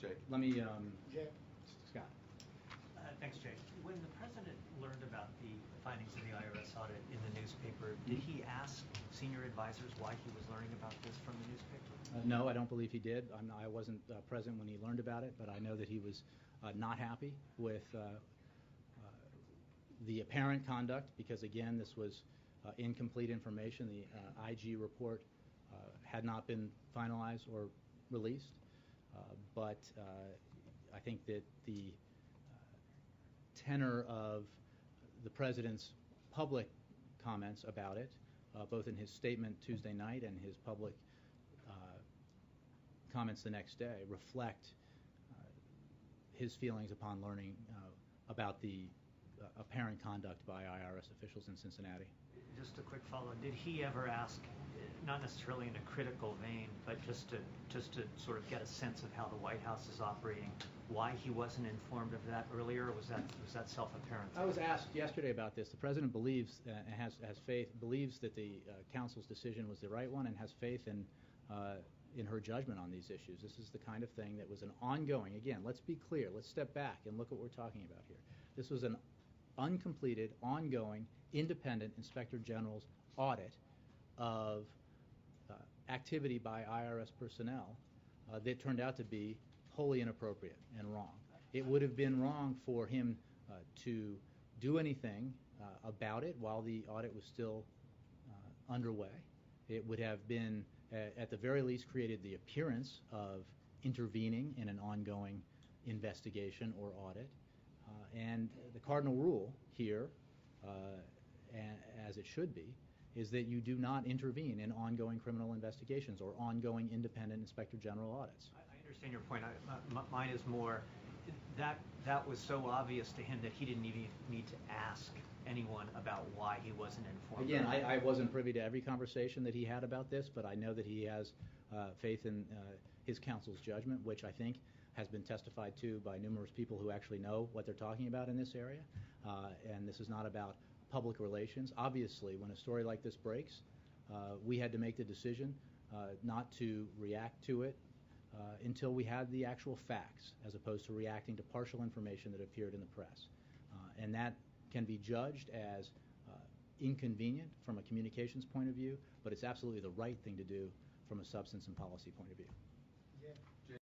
Jake. Let me, Jay. Scott. Thanks, Jay. When the president learned about the findings of the IRS audit in the newspaper, did he ask senior advisors why he was learning about this from the newspaper? No, I don't believe he did. I wasn't present when he learned about it, but I know that he was not happy with the apparent conduct because, again, this was incomplete information. The IG report had not been finalized or released, but I think that the tenor of the president's public comments about it, both in his statement Tuesday night and his public comments the next day, reflect his feelings upon learning about the apparent conduct by IRS officials in Cincinnati. Just a quick follow-up. Did he ever ask, not necessarily in a critical vein, but just to sort of get a sense of how the White House is operating, why he wasn't informed of that earlier, or was that self-apparent? I was asked yesterday about this. The president believes and has faith, believes that the council's decision was the right one, and has faith in her judgment on these issues. This is the kind of thing that was an ongoing. Again, let's be clear. Let's step back and look at what we're talking about here. This was an uncompleted, ongoing, independent Inspector General's audit of activity by IRS personnel that turned out to be wholly inappropriate and wrong. It would have been wrong for him to do anything about it while the audit was still underway. It would have been, at the very least, created the appearance of intervening in an ongoing investigation or audit. And the cardinal rule here, as it should be, is that you do not intervene in ongoing criminal investigations or ongoing independent Inspector General audits. I understand your point. Mine is more that was so obvious to him that he didn't even need to ask anyone about why he wasn't informed. Again, I wasn't privy to every conversation that he had about this, but I know that he has faith in his counsel's judgment, which I think has been testified to by numerous people who actually know what they're talking about in this area. And this is not about public relations. Obviously, when a story like this breaks, we had to make the decision not to react to it until we had the actual facts, as opposed to reacting to partial information that appeared in the press. And that can be judged as inconvenient from a communications point of view, but it's absolutely the right thing to do from a substance and policy point of view. Yeah.